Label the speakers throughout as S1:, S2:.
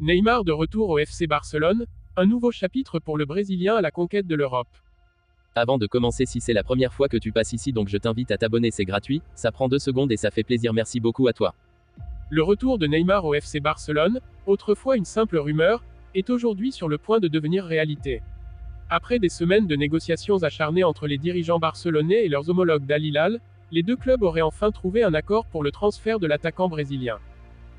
S1: Neymar de retour au FC Barcelone, un nouveau chapitre pour le Brésilien à la conquête de l'Europe.
S2: Avant de commencer, si c'est la première fois que tu passes ici, donc je t'invite à t'abonner, c'est gratuit, ça prend 2 secondes et ça fait plaisir, merci beaucoup à toi.
S1: Le retour de Neymar au FC Barcelone, autrefois une simple rumeur, est aujourd'hui sur le point de devenir réalité. Après des semaines de négociations acharnées entre les dirigeants barcelonais et leurs homologues d'Al Hilal, les deux clubs auraient enfin trouvé un accord pour le transfert de l'attaquant brésilien.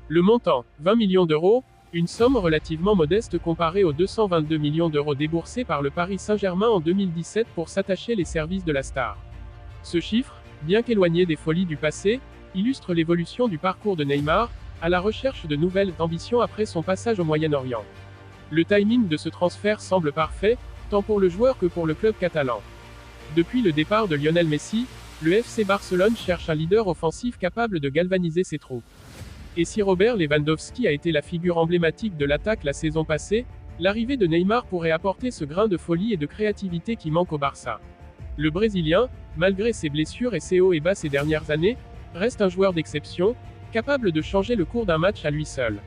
S1: Le montant, 20 millions d'euros, une somme relativement modeste comparée aux 222 millions d'euros déboursés par le Paris Saint-Germain en 2017 pour s'attacher les services de la star. Ce chiffre, bien qu'éloigné des folies du passé, illustre l'évolution du parcours de Neymar, à la recherche de nouvelles ambitions après son passage au Moyen-Orient. Le timing de ce transfert semble parfait, tant pour le joueur que pour le club catalan. Depuis le départ de Lionel Messi, le FC Barcelone cherche un leader offensif capable de galvaniser ses troupes. Et si Robert Lewandowski a été la figure emblématique de l'attaque la saison passée, l'arrivée de Neymar pourrait apporter ce grain de folie et de créativité qui manque au Barça. Le Brésilien, malgré ses blessures et ses hauts et bas ces dernières années, reste un joueur d'exception, capable de changer le cours d'un match à lui seul.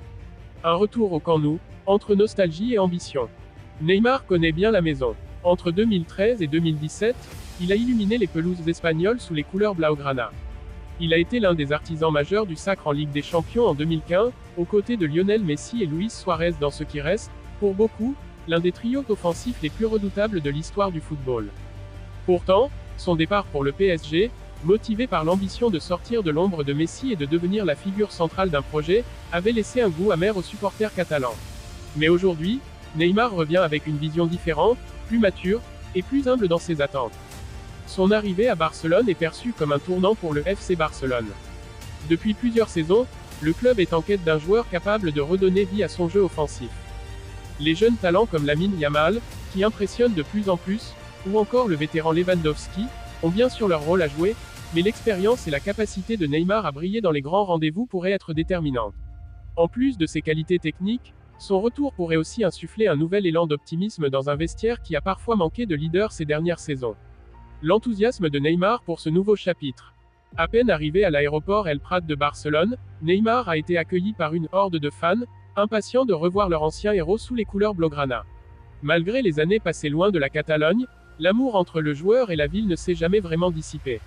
S1: Un retour au Camp Nou, entre nostalgie et ambition. Neymar connaît bien la maison. Entre 2013 et 2017, il a illuminé les pelouses espagnoles sous les couleurs blaugrana. Il a été l'un des artisans majeurs du sacre en Ligue des Champions en 2015, aux côtés de Lionel Messi et Luis Suarez dans ce qui reste, pour beaucoup, l'un des trios offensifs les plus redoutables de l'histoire du football. Pourtant, son départ pour le PSG, motivé par l'ambition de sortir de l'ombre de Messi et de devenir la figure centrale d'un projet, avait laissé un goût amer aux supporters catalans. Mais aujourd'hui, Neymar revient avec une vision différente, plus mature, et plus humble dans ses attentes. Son arrivée à Barcelone est perçue comme un tournant pour le FC Barcelone. Depuis plusieurs saisons, le club est en quête d'un joueur capable de redonner vie à son jeu offensif. Les jeunes talents comme Lamine Yamal, qui impressionnent de plus en plus, ou encore le vétéran Lewandowski, ont bien sûr leur rôle à jouer, mais l'expérience et la capacité de Neymar à briller dans les grands rendez-vous pourraient être déterminantes. En plus de ses qualités techniques, son retour pourrait aussi insuffler un nouvel élan d'optimisme dans un vestiaire qui a parfois manqué de leader ces dernières saisons. L'enthousiasme de Neymar pour ce nouveau chapitre. À peine arrivé à l'aéroport El Prat de Barcelone, Neymar a été accueilli par une horde de fans, impatients de revoir leur ancien héros sous les couleurs blaugrana. Malgré les années passées loin de la Catalogne, l'amour entre le joueur et la ville ne s'est jamais vraiment dissipé.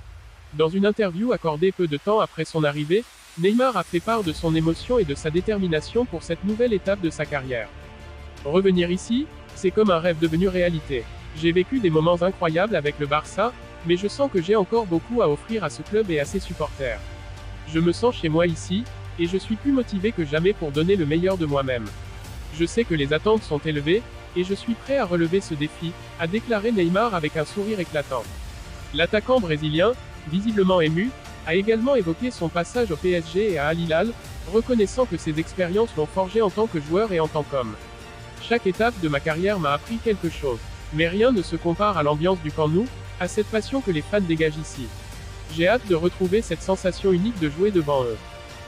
S1: Dans une interview accordée peu de temps après son arrivée, Neymar a fait part de son émotion et de sa détermination pour cette nouvelle étape de sa carrière. Revenir ici, c'est comme un rêve devenu réalité. J'ai vécu des moments incroyables avec le Barça, mais je sens que j'ai encore beaucoup à offrir à ce club et à ses supporters. Je me sens chez moi ici, et je suis plus motivé que jamais pour donner le meilleur de moi-même. Je sais que les attentes sont élevées, et je suis prêt à relever ce défi, a déclaré Neymar avec un sourire éclatant. L'attaquant brésilien, visiblement ému, a également évoqué son passage au PSG et à Al Hilal, reconnaissant que ses expériences l'ont forgé en tant que joueur et en tant qu'homme. Chaque étape de ma carrière m'a appris quelque chose. Mais rien ne se compare à l'ambiance du Camp Nou, à cette passion que les fans dégagent ici. J'ai hâte de retrouver cette sensation unique de jouer devant eux.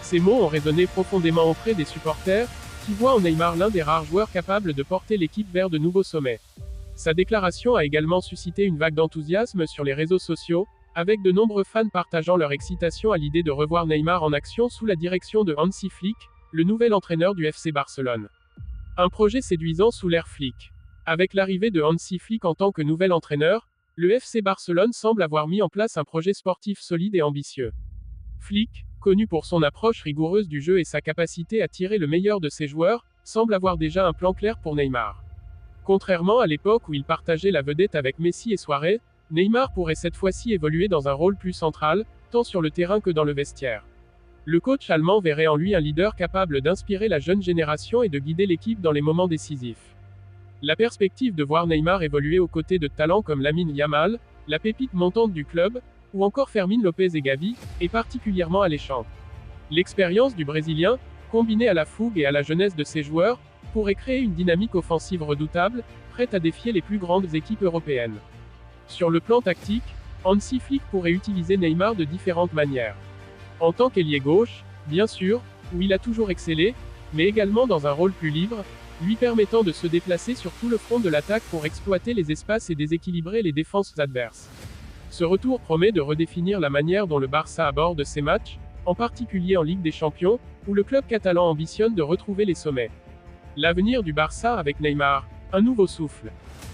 S1: Ces mots ont résonné profondément auprès des supporters, qui voient en Neymar l'un des rares joueurs capables de porter l'équipe vers de nouveaux sommets. Sa déclaration a également suscité une vague d'enthousiasme sur les réseaux sociaux, avec de nombreux fans partageant leur excitation à l'idée de revoir Neymar en action sous la direction de Hansi Flick, le nouvel entraîneur du FC Barcelone. Un projet séduisant sous l'ère Flick. Avec l'arrivée de Hansi Flick en tant que nouvel entraîneur, le FC Barcelone semble avoir mis en place un projet sportif solide et ambitieux. Flick, connu pour son approche rigoureuse du jeu et sa capacité à tirer le meilleur de ses joueurs, semble avoir déjà un plan clair pour Neymar. Contrairement à l'époque où il partageait la vedette avec Messi et Suarez, Neymar pourrait cette fois-ci évoluer dans un rôle plus central, tant sur le terrain que dans le vestiaire. Le coach allemand verrait en lui un leader capable d'inspirer la jeune génération et de guider l'équipe dans les moments décisifs. La perspective de voir Neymar évoluer aux côtés de talents comme Lamine Yamal, la pépite montante du club, ou encore Fermín López et Gavi, est particulièrement alléchante. L'expérience du Brésilien, combinée à la fougue et à la jeunesse de ses joueurs, pourrait créer une dynamique offensive redoutable, prête à défier les plus grandes équipes européennes. Sur le plan tactique, Hansi Flick pourrait utiliser Neymar de différentes manières. En tant qu'ailier gauche, bien sûr, où il a toujours excellé, mais également dans un rôle plus libre, lui permettant de se déplacer sur tout le front de l'attaque pour exploiter les espaces et déséquilibrer les défenses adverses. Ce retour promet de redéfinir la manière dont le Barça aborde ses matchs, en particulier en Ligue des Champions, où le club catalan ambitionne de retrouver les sommets. L'avenir du Barça avec Neymar, un nouveau souffle.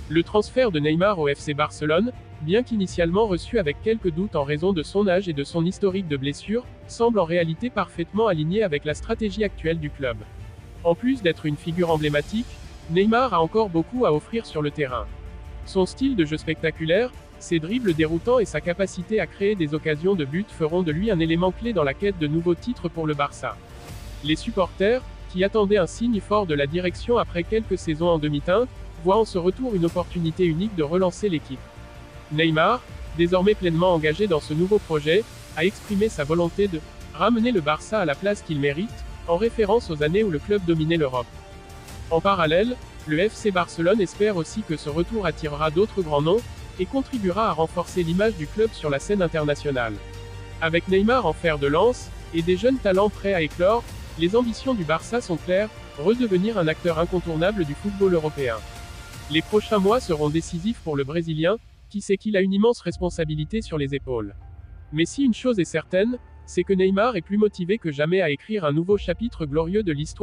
S1: Le transfert de Neymar au FC Barcelone, bien qu'initialement reçu avec quelques doutes en raison de son âge et de son historique de blessures, semble en réalité parfaitement aligné avec la stratégie actuelle du club. En plus d'être une figure emblématique, Neymar a encore beaucoup à offrir sur le terrain. Son style de jeu spectaculaire, ses dribbles déroutants et sa capacité à créer des occasions de but feront de lui un élément clé dans la quête de nouveaux titres pour le Barça. Les supporters, qui attendaient un signe fort de la direction après quelques saisons en demi-teinte, voient en ce retour une opportunité unique de relancer l'équipe. Neymar, désormais pleinement engagé dans ce nouveau projet, a exprimé sa volonté de ramener le Barça à la place qu'il mérite, en référence aux années où le club dominait l'Europe. En parallèle, le FC Barcelone espère aussi que ce retour attirera d'autres grands noms, et contribuera à renforcer l'image du club sur la scène internationale. Avec Neymar en fer de lance, et des jeunes talents prêts à éclore, les ambitions du Barça sont claires, redevenir un acteur incontournable du football européen. Les prochains mois seront décisifs pour le Brésilien, qui sait qu'il a une immense responsabilité sur les épaules. Mais si une chose est certaine, c'est que Neymar est plus motivé que jamais à écrire un nouveau chapitre glorieux de l'histoire